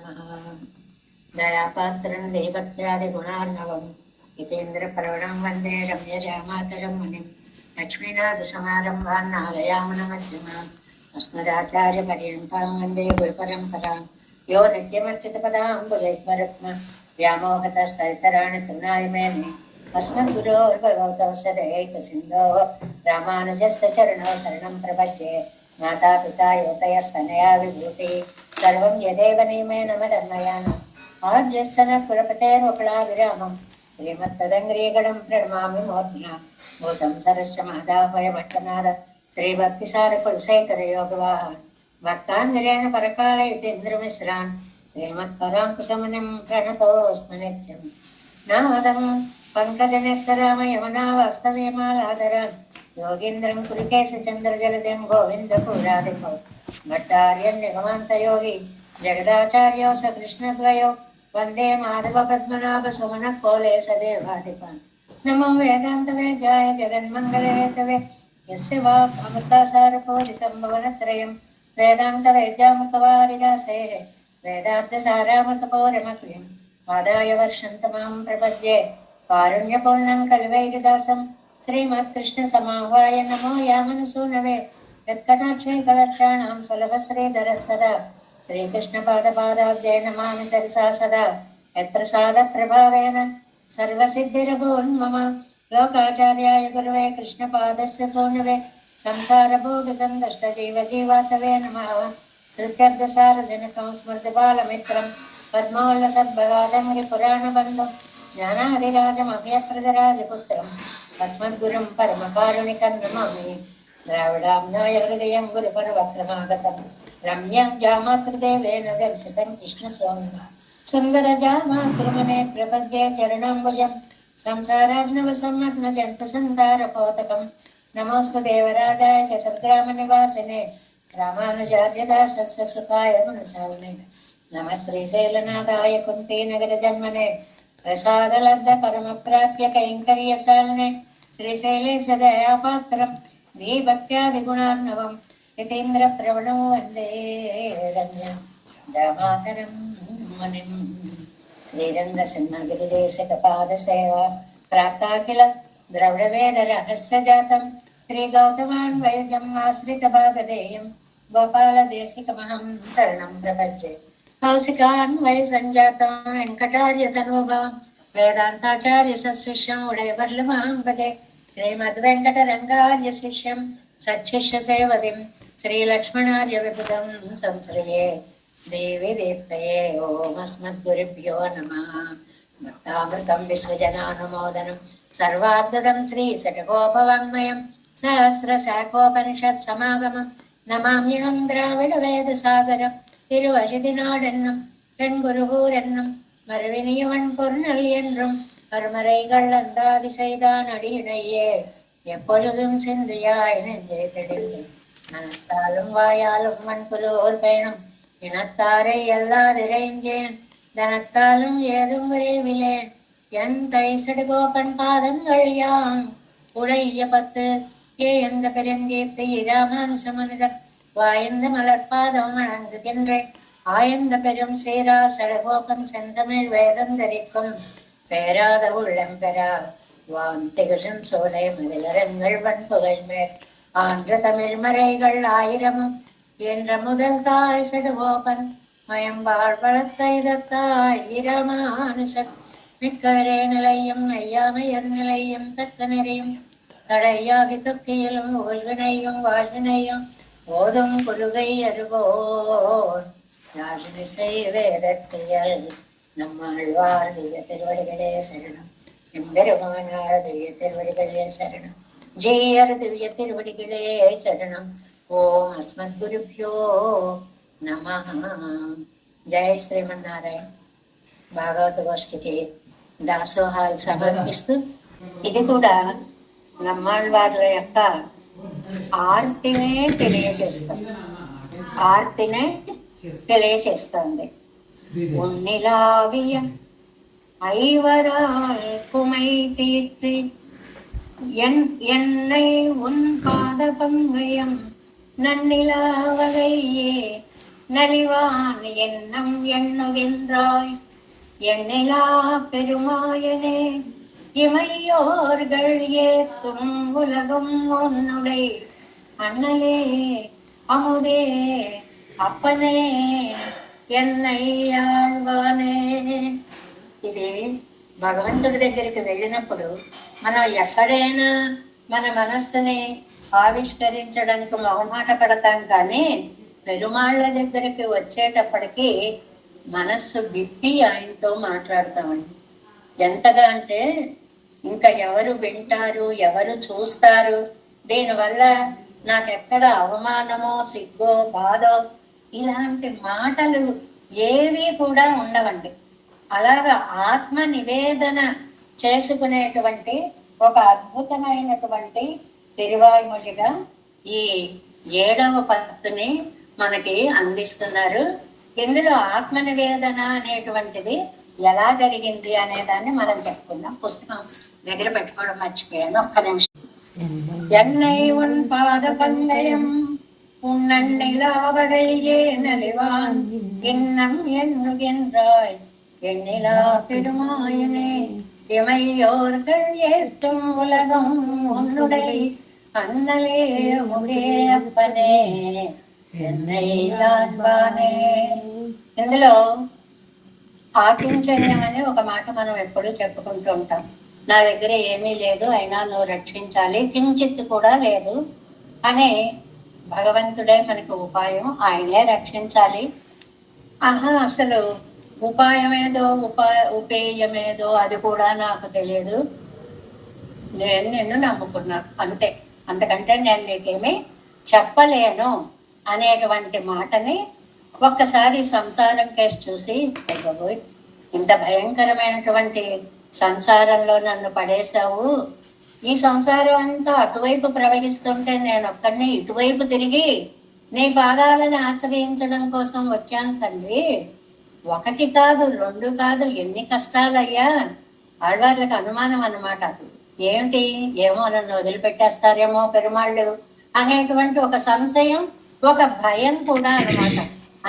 नमः। दयापात्रं देवत्यादिगुणार्णवम् यतीन्द्रप्रवणं वन्दे रम्यजामातरं मुनिं लक्ष्मीनाथसमारम्भान् नारयामनमध्यमाम् अस्मदाचार्यपर्यन्तां वन्दे गुरुपरम्परां यो नित्यमच्युतपदाम्बुजैर्परत्म व्यामोहतस्तैतराणि तृणायमेने अस्मद्गुरोर्भगवतौ सदैकसिन्धोः रामानुजस्य चरणौ शरणं प्रपद्ये। माता पिता युवतयस्तनया विभूति सर्वं यदेव नियमेन मदन्मयानाम् आद्यस्सन कुलपतेर्वकुलाभिरामं श्रीमत्तदङ्ग्रीगणं प्रणमामि मूर्ध्ना भूतं सरस्य मादाभयभट्टनाद श्रीभक्तिसारकुलशेखरयोगवाहान् भक्ताञ्जलेन परकालयतीन्द्रमिश्रान् श्रीमत्पराङ्कुशमुनिं प्रणतोऽस्मि नित्यं नादं पङ्कजनेत्तरामयमुनावास्तव्यमालादरान् योगीन्द्रं कुलकेशचन्द्रजलदिं गोविन्दपुरादिपौ भट्टार्यन्निगमान्तयोगी जगदाचार्यो स कृष्णद्वयो वन्दे माधवपद्मनाभसुमनकोले सदेवाधिपान् नमो वेदान्तवेद्याय जगन्मङ्गलहेतवे यस्य वाक् अमृतासारपूरितं भुवनत्रयं वेदान्तवेद्यामृतवारिरासेः वेदार्थसारामृतपौरमक्लिं आदाय वर्षन्तमां प्रपद्ये कारुण्यपूर्णं कल्वैरिदासं श्रीमत्कृष्णसमाह्वाय नमो यामनसूनवे यत्कटाक्षैकलक्षाणां सुलभश्रीधरः सदा श्रीकृष्णपादपादाब्जै नमामि सरसा सदा यत्र साधप्रभावेन सर्वसिद्धिरभून्मम लोकाचार्याय गुरवे कृष्णपादस्य सूनवे संसारभोगसन्दष्टजीवजीवातवे नमः श्रुत्यर्थसारजनकं स्मृतिबालमित्रं पद्मोल्लसद्भगादङ्घ्रिपुराणबन्धुं ज्ञानादिराजमभयप्रदराजपुत्रम् अस्मद्गुरुं परमकारुणिकं नमामि द्राविडाम्नाय हृदयं गुरुपरवक्रमागतं रम्यं जामातृदेवेन दर्शितं कृष्णस्वामिना सुन्दरजामातृमुने प्रपद्ये चरणाम्बुजं संसारार्णवसंमग्नजन्तुसन्तारपोतकं नमोऽस्तु देवराजाय चतुर्ग्रामनिवासिने रामानुजार्यदासस्य सुताय गुणसाविने नमः श्रीशैलनाथाय कुन्तीनगरजन्मने प्रसादलब्ध परमप्राप्य कैङ्कर्यशालिने श्रीशैलेश दयापात्रं धीभक्त्यादिगुणार्णवं यतीन्द्रप्रवणं वन्दे रम्यं जामातरं मुनिं श्रीरङ्गसिंहगिरिदेशकपादसेवा प्राप्ताखिल द्रविडवेदरहस्यजातं श्रीगौतमान्वयजम् आश्रितभागधेयं गोपालदेशिकमहं शरणं प्रपद्ये कौशिकान्वयसञ्जातं वेङ्कटार्यतनूभवं वेदान्ताचार्यसशिष्यम् उडयवर्लमां भजे श्रीमद्वेङ्कटरङ्गार्य शिष्यं सच्छिष्यसेवतिं श्रीलक्ष्मणार्यविबुधं संश्रये देवी दीप्तये ॐ अस्मद्गुरुभ्यो नमः भक्तामृतं विश्वजनानुमोदनं सर्वार्धदं श्रीषट्कोपवाङ्मयं सहस्रशाखोपनिषत्समागमं नमाम्यहं द्राविडवेदसागरं திருவழுதினாடென்னும் தென்குருகூரென்னும் மறுவினியவன் பொருநல் என்றும் கருமறைகள் அந்தாதி செய்தான் அடியினையே எப்பொழுதும் சிந்தையாய் நெஞ்சை தெளிந்து மனத்தாலும் வாயாலும் மண்புலோர் பயணம் இனத்தாரை எல்லாதிரைஞ்சேன் தனத்தாலும் ஏதும் விரைவிலேன் என் தைசடுகோபன் பாதங்கள் யாம் உடைய பத்து எந்த பெருங்கீர்த்தி ராமானுசமனிதர் வாயந்த மலர்பாதம் வணங்குகின்றேன் ஆயந்த பெரும் சீரார் சடகோபன் செந்தமிழ் வேதந்தரிக்கும் பேராத உள்ளம் பெறா வான் திகழும் சோலை மதிலரங்கள் வன்புகழ் மேல் ஆன்ற தமிழ் மறைகள் ஆயிரமும் என்ற முதல் தாய் சடகோபன் மயம்பாள் வளர்த்தைதத்தாய் இரமானுசன் மிக்கவரே நிலையும் ஐயாமையர் நிலையும் தக்க நிறையும் தடையாகி தொக்கியிலும் உள்வினையும் வாழ்வினையும் ஓதும் குருகை அருகோன் யாழிசை வேதத்தியல் நம்மாழ்வார் திவ்ய திருவடிகளே சரணம் எம்பெருமானார் திவ்ய திருவடிகளே சரணம் ஜெயர் திவ்ய திருவடிகளே சரணம் ஓம் అస్మద్గురుభ్యో నమః. జై శ్రీమన్నారాయణ. భాగవత గోష్ఠికి దాసోహాలు సమర్పిస్తూ ఇది కూడా నమ్మాళ్వార్ల యొక్క ఆర్తినే తెలియచేస్తుంది. உன்னிலாவிய ஐவரால் குமை தீர்த்து என்னை உன் பாத பங்கயம் நன்னிலாவகையே நலிவான் எண்ணம் எண்ணுகின்றாய் எண்ணிலா பெருமாயனே இமையோர்கள் ஏத்தும் உலகும் உன்னுடை அண்ணலே அமுதே அப்பனே என்னை ఆళ్వానే. ఇది భగవంతుడి దగ్గరికి వెళ్ళినప్పుడు మనం ఎక్కడైనా మన మనస్సుని ఆవిష్కరించడానికి మొహమాట పడతాం, కానీ పెరుమాళ్ళ దగ్గరికి వచ్చేటప్పటికి మనస్సు విప్పి ఆయనతో మాట్లాడతామండి. ఎంతగా అంటే ఇంకా ఎవరు వింటారు, ఎవరు చూస్తారు, దీనివల్ల నాకెక్కడ అవమానమో సిగ్గో బాధో ఇలాంటి మాటలు ఏవి కూడా ఉండవండి. అలాగా ఆత్మ నివేదన చేసుకునేటువంటి ఒక అద్భుతమైనటువంటి తిరువాయిమొழிగా ఈ 7వ పత్తుని మనకి అందిస్తున్నారు. ఇందులో ఆత్మ నివేదన అనేటువంటిది ఎలా జరిగింది అనే దాన్ని మనం చెప్పుకుందాం. పుస్తకం దగ్గర పెట్టుకోవడం మర్చిపోయాను, ఒక్క నిమిషం. என்னை உன் பாத பந்தயம் உன்னன்னிலாவகையே நலிவான் இன்னம் எண்ணுகின்றாய் எண்ணிலா பெருமாயனே இமையோர்கள் ஏத்தும் உலகம் உன்னுடைய அண்ணலே முகே அப்பனே என்னை ఆళ్వానే. ఇందులో ఆకించన్యం అనే ఒక మాట మనం ఎప్పుడూ చెప్పుకుంటూ ఉంటాం. నా దగ్గర ఏమీ లేదు, అయినా నువ్వు రక్షించాలి, కించిత్ కూడా లేదు అనే భగవంతుడే మనకు ఉపాయం, ఆయనే రక్షించాలి. అసలు ఉపాయమేదో ఉపేయమేదో అది కూడా నాకు తెలియదు, నేను నిన్ను నమ్ముకున్నా అంతే, అంతకంటే నేను నీకేమీ చెప్పలేను అనేటువంటి మాటని ఒక్కసారి సంసారం కేసు చూసి, బాబోయ్ ఇంత భయంకరమైనటువంటి సంసారంలో నన్ను పడేశావు, ఈ సంసారం అంతా అటువైపు ప్రవహిస్తుంటే నేను ఒక్కడిని ఇటువైపు తిరిగి నీ పాదాలను ఆశ్రయించడం కోసం వచ్చాను తండ్రి. 1 కాదు 2 కాదు, ఎన్ని కష్టాలయ్యా. ఆళ్వార్లకు అనుమానం అన్నమాట, ఏమిటి ఏమో నన్ను వదిలిపెట్టేస్తారేమో పెరుమాళ్ళు అనేటువంటి ఒక సంశయం, ఒక భయం కూడా అన్నమాట.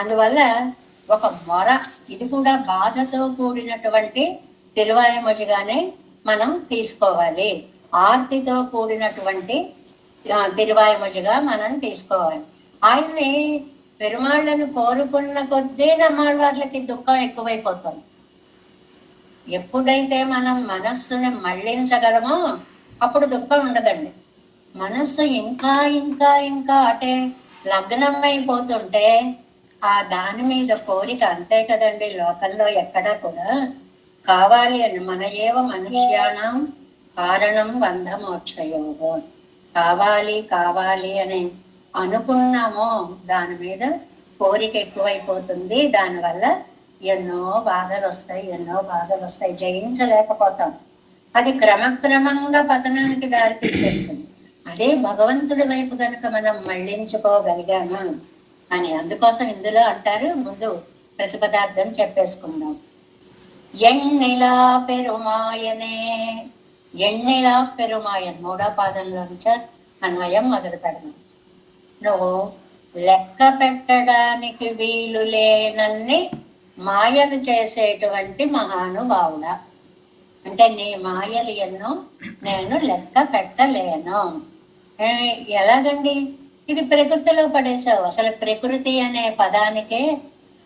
అందువల్ల ఒక మొర, ఇది కూడా బాధతో కూడినటువంటి తిరువాయిమొழிగానే మనం తీసుకోవాలి, ఆర్తితో కూడినటువంటి తిరువాయిమొழிగా మనం తీసుకోవాలి. ఆయన్ని పెరుమాళ్ళను కోరుకున్న కొద్దీ నమ్మాళ్ళకి దుఃఖం ఎక్కువైపోతుంది. ఎప్పుడైతే మనం మనస్సుని మళ్ళించగలమో అప్పుడు దుఃఖం ఉండదండి. మనస్సు ఇంకా ఇంకా ఇంకా అటే లగ్నమైపోతుంటే దాని మీద కోరిక అంతే కదండి. లోకంలో ఎక్కడా కూడా కావాలి అని మన ఏవ మనుష్యానం కారణం బంధమోక్షయోగం, కావాలి కావాలి అని అనుకున్నామో దాని మీద కోరిక ఎక్కువైపోతుంది. దానివల్ల ఎన్నో బాధలు వస్తాయి, జయించలేకపోతాం. అది క్రమక్రమంగా పతనానికి దారి తీసేస్తుంది. అదే భగవంతుడి వైపు కనుక మనం మళ్ళించుకోగలిగాము అని. అందుకోసం ఇందులో అంటారు, ముందు ప్రతిపదార్థం చెప్పేసుకుందాం. ఎన్నిలా పెరుమాయనే, ఎన్నిలా పెరుమాయన్ 3వ పాదంలో నుంచి అన్వయం మొదలు పెడదాం. నువ్వు లెక్క పెట్టడానికి వీలు లేనన్ని మాయలు చేసేటువంటి మహానుభావుడా, అంటే నీ మాయలు ఎన్నో నేను లెక్క పెట్టలేను. ఎలాగండి, ఇది ప్రకృతిలో పడేసావు. అసలు ప్రకృతి అనే పదానికే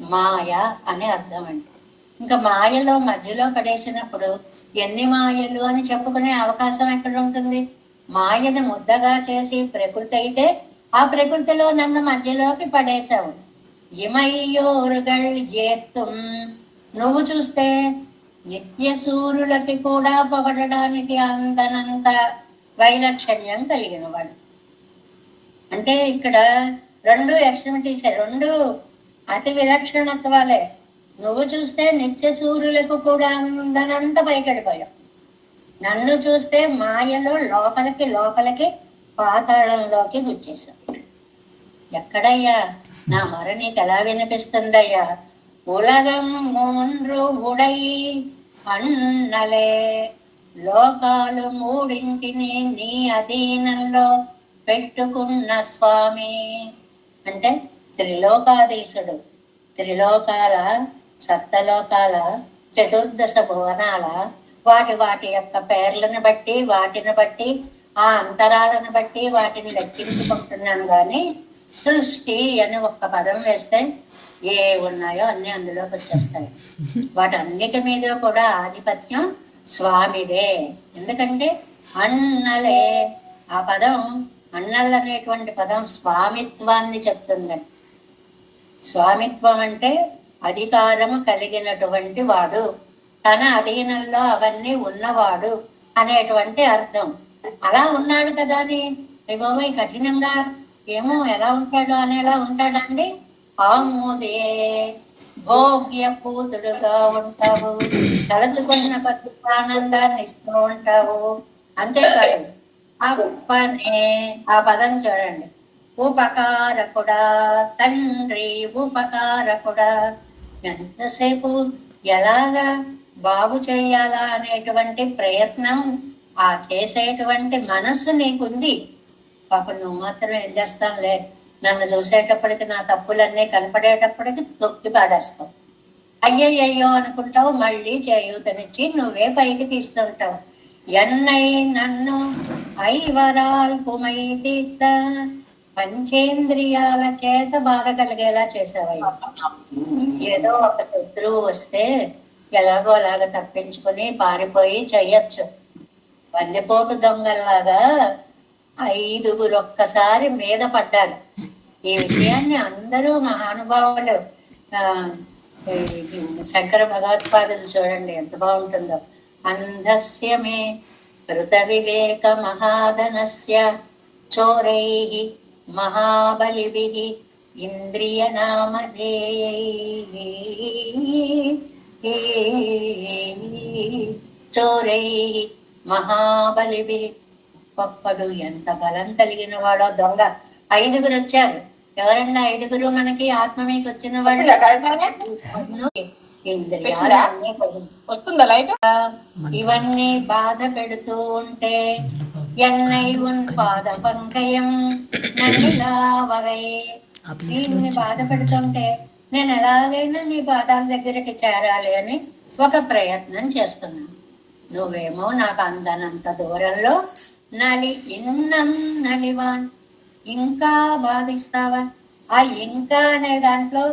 మాయ అనే అర్థం అండి. ఇంకా మాయలో మధ్యలో పడేసినప్పుడు ఎన్ని మాయలు అని చెప్పుకునే అవకాశం ఎక్కడ ఉంటుంది? మాయను ముద్దగా చేసి ప్రకృతి అయితే ఆ ప్రకృతిలో నన్ను మధ్యలోకి పడేశావు. ఇమయ్యోరుగల్ ఏత్తుం, నువ్వు చూస్తే నిత్య సూర్యులకి కూడా పొగడడానికి అందనంత వైలక్షణ్యం కలిగిన వాడు. అంటే ఇక్కడ 2 ఎక్స్ట్రిమిటీస్, 2 అతి విలక్షణత్వాలే. నువ్వు చూస్తే నిత్య సూర్యులకు కూడా అందనంత పైకెడిపోయావు. నన్ను చూస్తే మాయలో లోపలికి పాతాళంలోకి గుచ్చేశావు. ఎక్కడయ్యా నా మొర నీకు ఎలా వినిపిస్తుందయ్యా? ఉలగం 3 ఉడై అన్నలే, లోకాలు 3ంటిని నీ అధీనంలో పెట్టుకున్న స్వామి. అంటే త్రిలోకాధీశుడు, త్రిలోకాల సప్తలోకాల చతుర్దశ భువనాల వాటి వాటి యొక్క పేర్లను బట్టి వాటిని బట్టి ఆ అంతరాలను బట్టి వాటిని లెక్కించుకుంటున్నాను. కానీ సృష్టి అని ఒక్క పదం వేస్తే ఏ ఉన్నాయో అన్ని అందులోకి వచ్చేస్తాయి. వాటన్నిటి మీద కూడా ఆధిపత్యం స్వామిదే. ఎందుకంటే అన్నలే, ఆ పదం అన్నల్ అనేటువంటి పదం స్వామిత్వాన్ని చెప్తుందండి. స్వామిత్వం అంటే అధికారము కలిగినటువంటి వాడు, తన అధీనంలో అవన్నీ ఉన్నవాడు అనేటువంటి అర్థం. అలా ఉన్నాడు కదా అని బాబాయ్ కఠినంగా ఏమో ఎలా ఉంటాడు అనేలా ఉంటాడండి. ఆమోదే భోగ్య పూతుడుగా ఉంటావు, తలచుకున్న కొద్ది ఆనందాన్ని ఇస్తూ ఉంటావు. అంతేకాదు అప్పనే, ఆ పదం చూడండి, ఉపకారకుడా, తండ్రి ఉపకారకుడా. ఎంతసేపు ఎలాగా బాగు చేయాలా అనేటువంటి ప్రయత్నం, ఆ చేసేటువంటి మనస్సు నీకుంది. పాపం నువ్వు మాత్రం ఏం చేస్తానులే, నన్ను చూసేటప్పటికి నా తప్పులన్నీ కనపడేటప్పటికి తొక్కి పాడేస్తావు. అయ్యయ్యో అనుకుంటావు, మళ్ళీ చేయూతనిచ్చి నువ్వే పైకి తీస్తుంటావు. ఎన్నై నన్ను ఐవరాల్పుమై తీర్థ పంచేంద్రియాల చేత బాధ కలిగేలా చేసావయ్య. ఏదో ఒక శత్రువు వస్తే ఎలాగో అలాగ తప్పించుకుని పారిపోయి చెయ్యొచ్చు. వందెపోటు దొంగల్లాగా 5గురు ఒక్కసారి మీద పడ్డారు. ఈ విషయాన్ని అందరూ మహానుభావులు, శంకర భగవత్పాదులు చూడండి ఎంత బాగుంటుందో. అంధస్య మే కృత వివేక మహాధనస్య చోరైః మహాబలిభిః ఇంద్రియ నామధేయైః చోరైః మహాబలిభిః. ఒక్కడు ఎంత బలం కలిగిన వాడో దొంగ. 5గురు వచ్చారు. ఎవరన్నా 5గురు మనకి ఆత్మ మీకు వచ్చిన వాడు. ఇంద్రియాలన్నీ వస్తుందా లైట్? ఇవన్నీ బాధ పెడుతూ ఉంటే ఎన్నై ఉన్ పాద పంకయం నన్నిలా వగై. దీన్ని బాధ పెడుతుంటే నేను ఎలాగైనా నీ పాదాల దగ్గరికి చేరాలి అని ఒక ప్రయత్నం చేస్తున్నాను. నువ్వేమో నాకు అందనంత దూరంలో నలి ఇన్నం నలివాన్, ఇంకా బాధిస్తావా. ఆ ఇంకా అనే దాంట్లో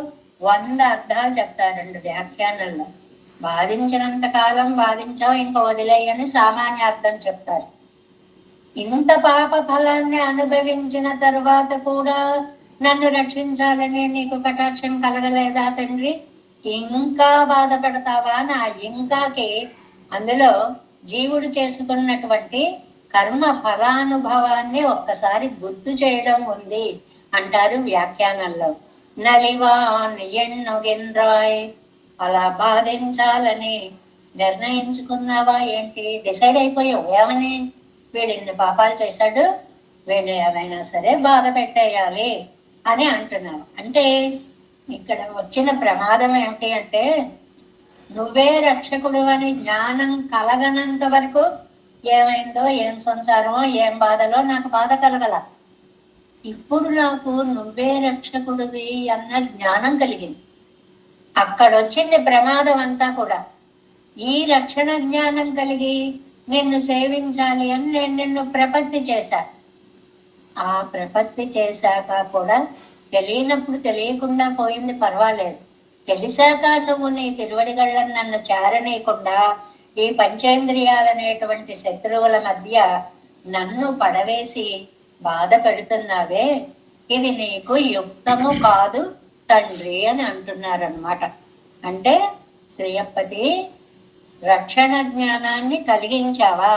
100 అర్థాలు చెప్తారండి వ్యాఖ్యానంలో. బాధించినంత కాలం బాధించావు, ఇంకా వదిలేయని సామాన్య అర్థం చెప్తారు. ఇంత పాప ఫలాన్ని అనుభవించిన తరువాత కూడా నన్ను రక్షించాలని నీకు కటాక్షం కలగలేదా తండ్రి? ఇంకా బాధపడతావా? నా ఇంకాకి అందులో జీవుడు చేసుకున్నటువంటి కర్మ ఫలానుభవాన్ని ఒక్కసారి గుర్తు చేయడం ఉంది అంటారు వ్యాఖ్యానంలో. నలివాన్ ఎన్నొగెన్రాయ్, అలా బాధించాలని నిర్ణయించుకున్నావా ఏంటి? డిసైడ్ అయిపోయావు ఏమని? వీడు ఇన్ని పాపాలు చేశాడు, వీడు ఏమైనా సరే బాధ పెట్టేయాలి అని అంటున్నారు. అంటే ఇక్కడ వచ్చిన ప్రమాదం ఏమిటి అంటే, నువ్వే రక్షకుడు అని జ్ఞానం కలగనంత వరకు ఏమైందో, ఏం సంసారమో, ఏం బాధలో నాకు బాధ కలగల. ఇప్పుడు నాకు నువ్వే రక్షకుడివి అన్న జ్ఞానం కలిగింది. అక్కడ వచ్చింది ప్రమాదం అంతా కూడా. ఈ రక్షణ జ్ఞానం కలిగి నిన్ను సేవించాలి అని నేను నిన్ను ప్రపత్తి చేశా. ఆ ప్రపత్తి చేశాక కూడా తెలియనప్పుడు తెలియకుండా పోయింది, పర్వాలేదు. తెలిసాక నువ్వు నీ తిరువడిగళ్ళని నన్ను చేరనీయకుండా ఈ పంచేంద్రియాలనేటువంటి శత్రువుల మధ్య నన్ను పడవేసి బాధ పెడుతున్నావే, ఇది నీకు యుక్తము కాదు తండ్రి అని అంటున్నారన్నమాట. అంటే శ్రీయప్పతి, రక్షణ జ్ఞానాన్ని కలిగించావా,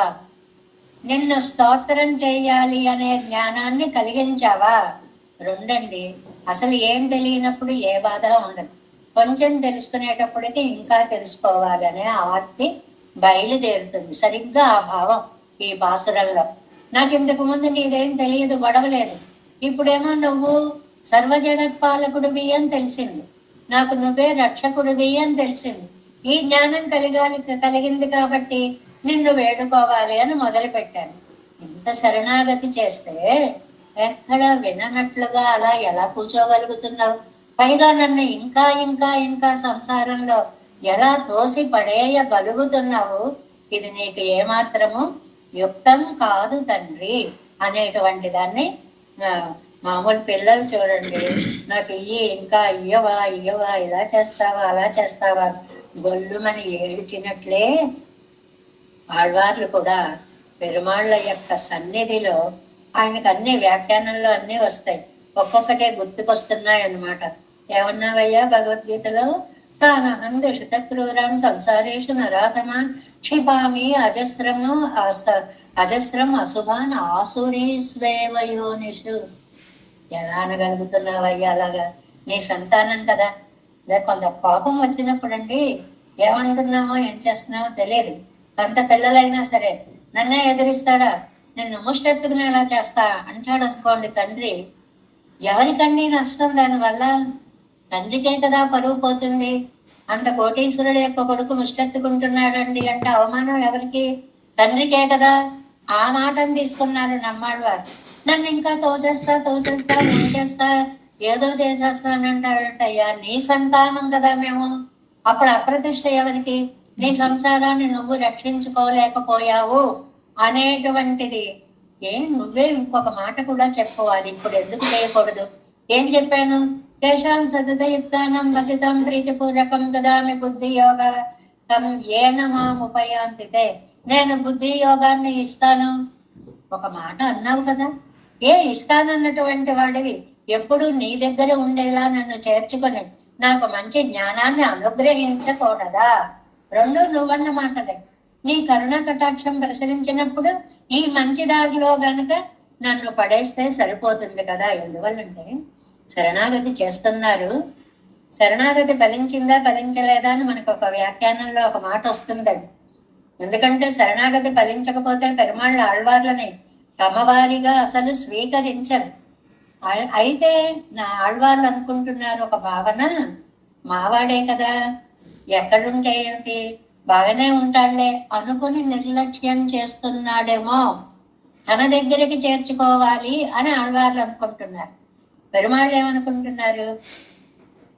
నిన్ను స్తోత్రం చేయాలి అనే జ్ఞానాన్ని కలిగించావా? రెండండి. అసలు ఏం తెలియనప్పుడు ఏ బాధ ఉండదు. కొంచెం తెలుసుకునేటప్పటికి ఇంకా తెలుసుకోవాలనే ఆర్తి బయలుదేరుతుంది. సరిగ్గా ఆ భావం ఈ పాసురంలో. నాకు ఇంతకు ముందు నీదేం తెలియదు, గొడవలేదు. ఇప్పుడేమో నువ్వు సర్వజగత్పాలకుడివి అని తెలిసింది, నాకు నువ్వే రక్షకుడివి అని తెలిసింది. ఈ జ్ఞానం కలిగింది కాబట్టి నిన్ను వేడుకోవాలి అని మొదలు పెట్టాను. ఇంత శరణాగతి చేస్తే ఎక్కడ విననట్లుగా అలా ఎలా కూర్చోగలుగుతున్నావు? పైగా నన్ను ఇంకా ఇంకా ఇంకా సంసారంలో ఎలా తోసి పడేయగలుగుతున్నావు? ఇది నీకు ఏమాత్రము యుక్తం కాదు తండ్రి అనేటువంటి దాన్ని మామూలు పిల్లలు చూడండి, నాకు ఇంకా ఇయ్యవా ఇయ్యవా, ఇలా చేస్తావా అలా చేస్తావా గొల్లుమని ఏడ్చినట్లే ఆళ్వార్లు కూడా పెరుమాళ్ళ యొక్క సన్నిధిలో ఆయనకు అన్ని వ్యాఖ్యానంలో అన్నీ వస్తాయి, ఒక్కొక్కటే గుర్తుకొస్తున్నాయి అన్నమాట. ఏమన్నావయ్యా భగవద్గీతలో? తానహం దుషిత క్రూరాన్ సంసారేషు నరాతమాన్ క్షిపామి అజస్రం అశుభాన్ ఆసురీస్వేవయోనిషు. ఎలా అనగలుగుతున్నావయ్యా అలాగా? నీ సంతానం కదా. కొంత కోపం వచ్చినప్పుడు అండి ఏమంటున్నామో ఏం చేస్తున్నామో తెలియదు. కొంత పిల్లలైనా సరే నన్నే ఎదిరిస్తాడా, నిన్ను ముష్టెత్తుకుని ఎలా చేస్తా అంటాడు అనుకోండి తండ్రి, ఎవరికండి నష్టం దానివల్ల? తండ్రికే కదా పరువు పోతుంది. అంత కోటీశ్వరుడు యొక్క కొడుకు ముష్టెత్తుకుంటున్నాడండి అంటే అవమానం ఎవరికి? తండ్రికే కదా. ఆ మాటను తీసుకున్నారు నమ్మాళ్ళవారు. నన్ను ఇంకా తోసేస్తా ముంచేస్తా ఏదో చేసేస్తానంటావేంటయ్యా? నీ సంతానం కదా మేము. అప్పుడు అప్రతిష్ట ఎవరికి? నీ సంసారాన్ని నువ్వు రక్షించుకోలేకపోయావు అనేటువంటిది నువ్వే ఇంకొక మాట కూడా చెప్పుకోవాలి. ఇప్పుడు ఎందుకు చేయకూడదు? ఏం చెప్పాను? తేషాం సతతయుక్తానం వసితం ప్రీతిపూర్వకం దదామి బుద్ధి యోగ ఏన మాముపయాంతితే. నేను బుద్ధి యోగాన్ని ఇస్తాను. ఒక మాట అన్నావు కదా, ఇస్తానన్నటువంటి వాడివి ఎప్పుడు నీ దగ్గర ఉండేలా నన్ను చేర్చుకొని నాకు మంచి జ్ఞానాన్ని అనుగ్రహించకూడదా? రెండు నువ్వన్న మాటలే. నీ కరుణ కటాక్షం ప్రసరించినప్పుడు ఈ మంచి దారిలో గనుక నన్ను పడేస్తే సరిపోతుంది కదా. ఎందువల్లంటే శరణాగతి చేస్తున్నారు. శరణాగతి ఫలించిందా ఫలించలేదా అని మనకు ఒక వ్యాఖ్యానంలో ఒక మాట వస్తుందండి. ఎందుకంటే శరణాగతి ఫలించకపోతే పెరుమాళ్ళ ఆళ్వార్లని తమ వారిగా అసలు స్వీకరించరు. అయితే నా ఆళ్వార్లు అనుకుంటున్నారు ఒక భావన, మావాడే కదా ఎక్కడుంటే ఏమిటి బాగానే ఉంటాడులే అనుకుని నిర్లక్ష్యం చేస్తున్నాడేమో, తన దగ్గరికి చేర్చుకోవాలి అని ఆళ్వార్లు అనుకుంటున్నారు. పెరుమాళ్ళు ఏమనుకుంటున్నారు?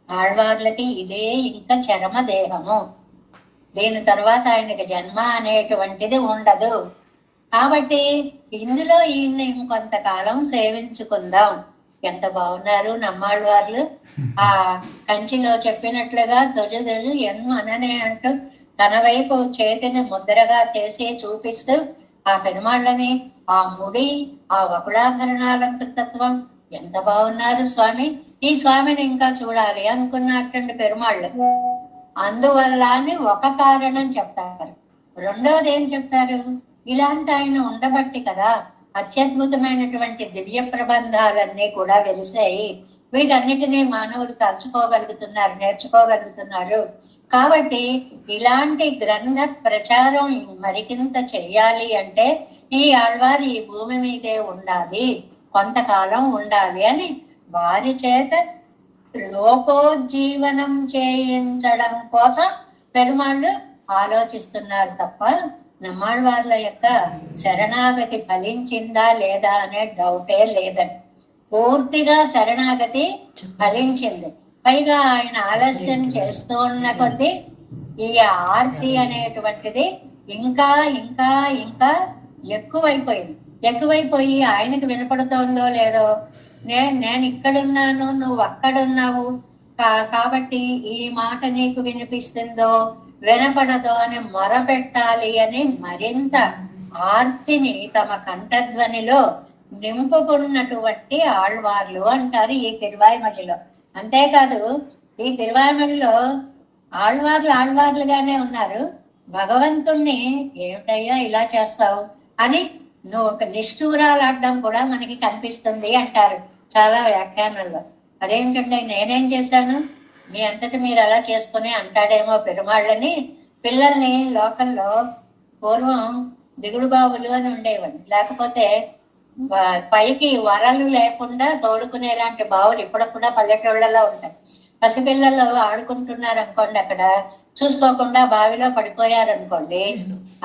ఆళ్వార్లకి ఇదే ఇంకా చరమ దేహము, దీని తర్వాత ఆయనకి జన్మ అనేటువంటిది ఉండదు. కాబట్టి ఇందులో ఈయన ఇంకొంతకాలం సేవించుకుందాం. ఎంత బాగున్నారు నమ్మాళ్ళవార్లు. ఆ కంచిలో చెప్పినట్లుగా తొలిదొలి ఎన్మననే అంటూ తన వైపు చేతిని ముద్రగా చేసి చూపిస్తూ ఆ పెరుమాళ్ళని, ఆ ముడి, ఆ వకుళాభరణాలంకృతత్వం ఎంత బాగున్నారు స్వామి, ఈ స్వామిని ఇంకా చూడాలి అనుకున్నట్టండి పెరుమాళ్ళు. అందువల్ల అని ఒక కారణం చెప్తారు. రెండవది ఏం చెప్తారు? ఇలాంటి ఆయన ఉండబట్టి కదా అత్యద్భుతమైనటువంటి దివ్య ప్రబంధాలన్నీ కూడా వెలిసాయి. వీటన్నిటినీ మానవులు తలుచుకోగలుగుతున్నారు, నేర్చుకోగలుగుతున్నారు. కాబట్టి ఇలాంటి గ్రంథ ప్రచారం మరికింత చెయ్యాలి అంటే ఈ ఆళ్వారు ఈ భూమి మీదే ఉండాలి, కొంతకాలం ఉండాలి అని వారి చేత లోకోజ్జీవనం చేయించడం కోసం పెరుమాళ్ళు ఆలోచిస్తున్నారు తప్ప నమ్మాళ్ళవార్ల యొక్క శరణాగతి ఫలించిందా లేదా అనే డౌటే లేదండి. పూర్తిగా శరణాగతి ఫలించింది. పైగా ఆయన ఆలస్యం చేస్తూ ఉన్న కొద్దీ ఈ ఆర్తి అనేటువంటిది ఇంకా ఇంకా ఇంకా ఎక్కువైపోయి ఆయనకు వినపడుతోందో లేదో, నేను ఇక్కడున్నాను నువ్వు అక్కడున్నావు కాబట్టి ఈ మాట నీకు వినిపిస్తుందో వినపడదో అని మొరపెట్టాలి అని మరింత ఆర్తిని తమ కంఠధ్వనిలో నింపుకున్నటువంటి ఆళ్వార్లు అంటారు ఈ తిరువాయిమడిలో. అంతేకాదు ఈ తిరువాయిమడిలో ఆళ్వార్లుగానే ఉన్నారు. భగవంతుణ్ణి ఏమిటయ్యా ఇలా చేస్తావు అని నువ్వు ఒక నిష్ఠూరాలాడడం కూడా మనకి కనిపిస్తుంది అంటారు చాలా వ్యాఖ్యానాల్లో. అదేంటంటే నేనేం చేశాను, మీ అంతటి మీరు అలా చేసుకుని అంటాడేమో పెరుమాళ్ళని. పిల్లల్ని లోకల్లో పూర్వం దిగుడు బావులు అని ఉండేవండి, లేకపోతే పైకి వరలు లేకుండా తోడుకునేలాంటి బావులు ఇప్పుడప్పుడు పల్లెటూళ్ళలో ఉంటాయి. పసిపిల్లలు ఆడుకుంటున్నారు అనుకోండి, అక్కడ చూసుకోకుండా బావిలో పడిపోయారనుకోండి,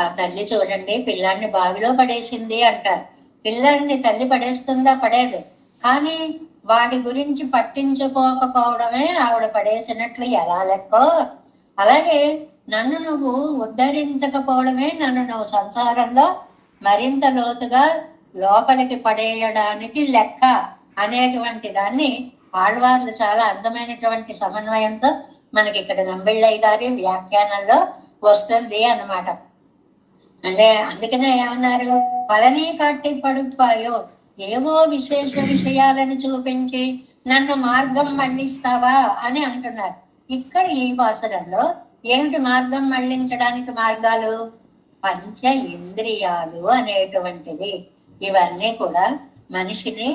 ఆ తల్లి చూడండి పిల్లాన్ని బావిలో పడేసింది అంటారు. పిల్లల్ని తల్లి పడేస్తుందా? పడేదు. కానీ వాటి గురించి పట్టించుకోకపోవడమే ఆవిడ పడేసినట్లు ఎలా లెక్కో, అలాగే నన్ను నువ్వు ఉద్ధరించకపోవడమే నన్ను నువ్వు సంసారంలో మరింత లోతుగా లోపలికి పడేయడానికి లెక్క అనేటువంటి దాన్ని ఆళ్వార్లు చాలా అందమైనటువంటి సమన్వయంతో మనకి ఇక్కడ నంబిళ్ళయ్య గారి వ్యాఖ్యానంలో వస్తుంది అన్నమాట. అంటే అందుకనే ఏమన్నారు, పలని కట్టి పడుపాయో, ఏవో విశేష విషయాలను చూపించి నన్ను మార్గం మళ్ళిస్తావా అని అంటున్నారు. ఇక్కడ ఈ పాసురంలో ఏమిటి మార్గం మళ్ళించడానికి మార్గాలు? పంచ ఇంద్రియాలు అనేటువంటిది. ఇవన్నీ కూడా మనిషిని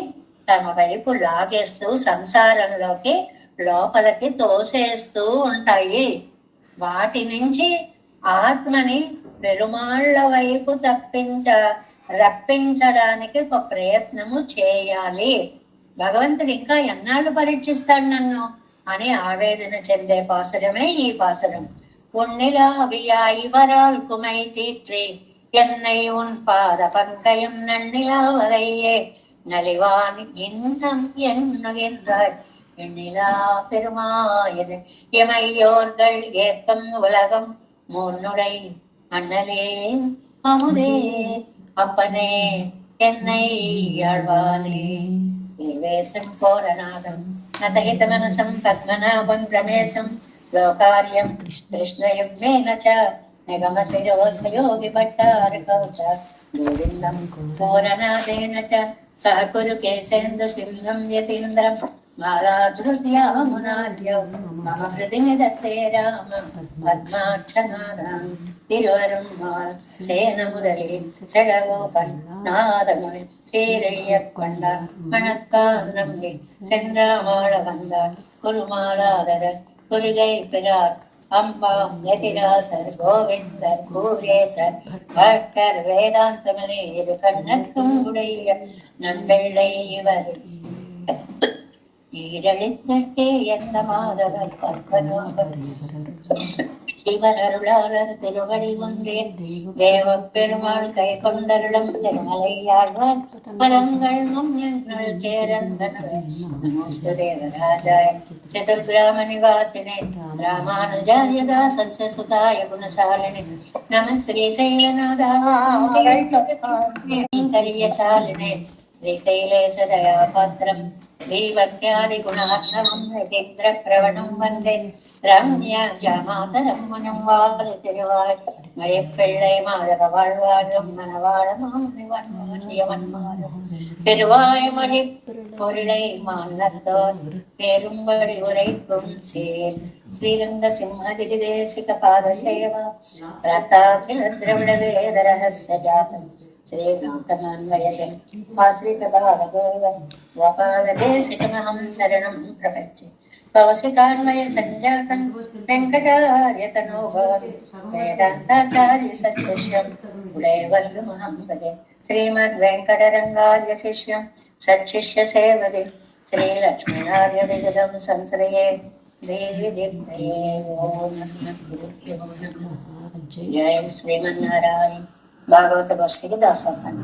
తమ వైపు లాగేస్తూ సంసారంలోకి లోపలికి తోసేస్తూ ఉంటాయి. వాటి నుంచి ఆత్మని పెరుమాళ్ల వైపు రప్పించడానికి ఒక ప్రయత్నము చేయాలి. భగవంతుడు ఇంకా ఎన్నాళ్ళు పరీక్షిస్తాడు నన్ను అని ఆవేదన చెందే పాసురమే ఈ పాసురం. உன்னிலாவியாய் குமைத்தீற்றே என்னை உன் பாத பங்கயம் நன்னிலாவதையே நலிவான் இன்னம் எண்ணுகின்றாய் எண்ணிலா பெருமாயது எமையோர்கள் ஏத்தம் உலகம் முன்னுடை அண்ணலே அமுதே அப்பனே என்னை ஆழ்வானே தேவேசம் கோரநாதம் நதகித மனசம் பத்மநாபம் ரமேசம் లోకార్యం కృష్ణయుగ్మేన చ నిగమశిరోద్యోగి భట్టారకౌ చ గోవిందం పూరనాదేన చ సహ కురు కేశేందు సింహం యతీంద్రం మాలాధృత్యామునాద్యౌ మమ హృది నిదత్తే రామ పద్మాక్షనాదం తిరువరుమాల్ సేన ముదలి సెడగోపన్ నాదముని శ్రీరయ్యకొండ మణక్కాన్నంగి చంద్రమాళ వంద కురుమాలాదర குருகை பிரார் அம்பாம் எதிராசர் கோவிந்தர் கூரேசர் பட்டர் வேதாந்தமனே இரு கண்ணற்கும் உடைய நண்பெள்ளை இவர் ஈரழித்தே எந்த மாதவர் கற்பனோகர் சிவர் அருளாளர் திருவடி ஒன்றே தேவ பெருமாள் கை கொண்டருளம் திருமலையாழ்வார் பலங்கள் முன்னங்கள் சேரந்தனவே நமஸ்து தேவராஜாய சதுர்கிராம நிவாசினே ராமானுஜாரிய தாசஸ்ய சுதாய குணசாலினே நம ஸ்ரீசைலநாதாரிய శ్రీశైలేశదయా పాత్రం దీవత్యాది గుణార్ణవం యతీంద్ర ప్రవణం వందే రమ్య జామాతరం మునం వాళి తిరువాళ్ மழைப்பிள்ளை மாதக வாழ்வாழும் மணவாழமாம் திருவாய்மொழி பொருளை மாநத்தோர் தேரும்படி உரைக்கும் சேர் ஸ்ரீரங்க சிம்ஹதிரி தேசிக பாத சேவா பிரதாகில திரவிட வேத ரகஸ்ய ஜாதம் శ్రీకాంతమాన్వయజన్ ఆశ్రితభావదేవ గోపాలదేశికమహం శరణం ప్రపంచే కౌశికాన్వయ సంజాతం వెంకటార్యతనోభవం వేదాంతాచార్య సశిష్యం ఉడయవల్లుమహం భజే శ్రీమద్ వెంకటరంగార్య శిష్యం సచ్చిష్య సేవది శ్రీలక్ష్మీనార్య విగదం సంశ్రయే దేవి దిగ్నయే ఓం అస్మద్గురుభ్యో నమః జయ శ్రీమన్నారాయణ భాగవత గోష్ఠికి దాసోహం.